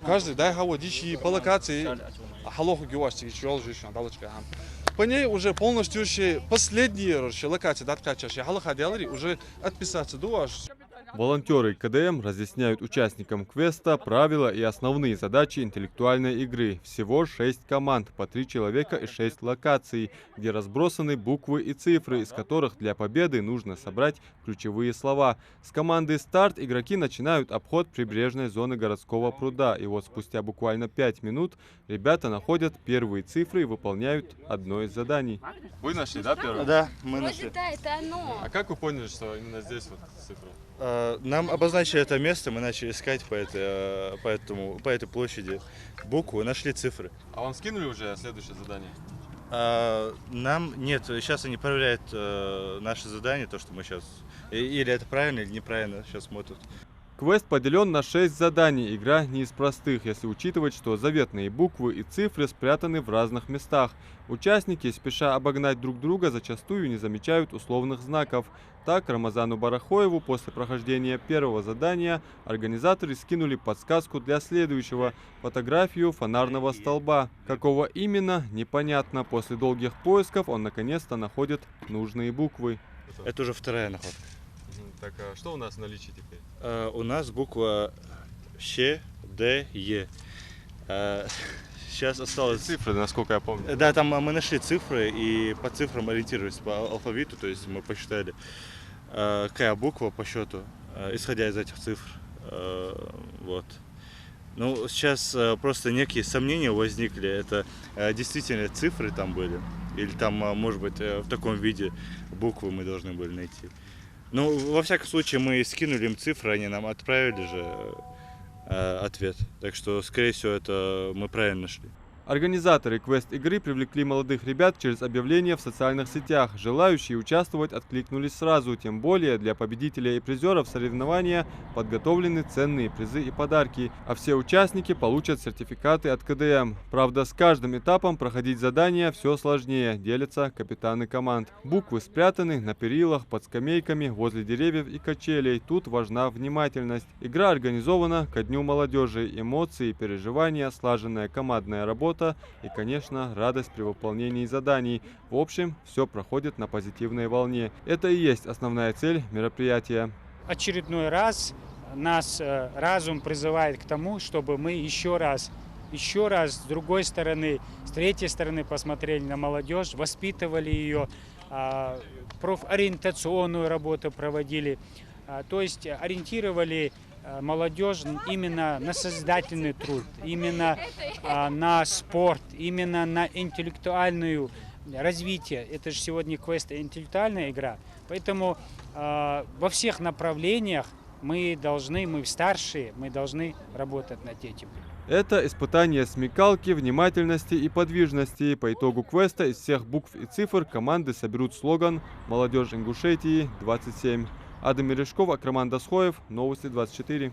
Каждый, дай дичи по локации, халоху гюашти, по ней уже полностью последние локации, уже отписаться дуаш. Волонтеры КДМ разъясняют участникам квеста правила и основные задачи интеллектуальной игры. Всего 6 команд, по 3 человека и 6 локаций, где разбросаны буквы и цифры, из которых для победы нужно собрать ключевые слова. С команды «Старт» игроки начинают обход прибрежной зоны городского пруда. И вот спустя буквально 5 минут ребята находят первые цифры и выполняют одно из заданий. Вы нашли, да, первое? Да, мы нашли. Да, это оно. А как вы поняли, что именно здесь вот цифра? Нам обозначили это место, мы начали искать по этой площади буквы, нашли цифры. А вам скинули уже следующее задание? Нам нет, сейчас они проверяют наши задания, то, что мы сейчас... Или это правильно, или неправильно, сейчас смотрят. Квест поделен на 6 заданий. Игра не из простых, если учитывать, что заветные буквы и цифры спрятаны в разных местах. Участники, спеша обогнать друг друга, зачастую не замечают условных знаков. Так, Рамазану Барахоеву после прохождения первого задания организаторы скинули подсказку для следующего – фотографию фонарного столба. Какого именно, непонятно. После долгих поисков он наконец-то находит нужные буквы. Это уже вторая находка. Так, а что у нас в наличии теперь? У нас буква Щ, Д, Е. Сейчас осталось... Цифры, насколько я помню. Да, там мы нашли цифры и по цифрам ориентировались по алфавиту, то есть мы посчитали, какая буква по счету, исходя из этих цифр. Вот. Ну, сейчас просто некие сомнения возникли, это действительно цифры там были, или там, может быть, в таком виде буквы мы должны были найти. Ну, во всяком случае, мы скинули им цифры, они нам отправили же ответ. Так что, скорее всего, это мы правильно нашли. Организаторы квест-игры привлекли молодых ребят через объявления в социальных сетях. Желающие участвовать откликнулись сразу, тем более для победителей и призеров соревнования подготовлены ценные призы и подарки, а все участники получат сертификаты от КДМ. Правда, с каждым этапом проходить задания все сложнее, делятся капитаны команд. Буквы спрятаны на перилах, под скамейками, возле деревьев и качелей. Тут важна внимательность. Игра организована ко Дню молодежи. Эмоции, переживания, слаженная командная работа и, конечно, радость при выполнении заданий. В общем, все проходит на позитивной волне. Это и есть основная цель мероприятия. Очередной раз нас разум призывает к тому, чтобы мы еще раз с другой стороны, с третьей стороны посмотрели на молодежь, воспитывали ее, профориентационную работу проводили, то есть ориентировали молодежь именно на создательный труд, именно на спорт, именно на интеллектуальное развитие. Это же сегодня квест интеллектуальная игра. Поэтому во всех направлениях мы старшие, мы должны работать над этим. Это испытание смекалки, внимательности и подвижности. По итогу квеста из всех букв и цифр команды соберут слоган «Молодежь Ингушетии 27». Адам Мережков, Акраман Дасхоев, Новости 24.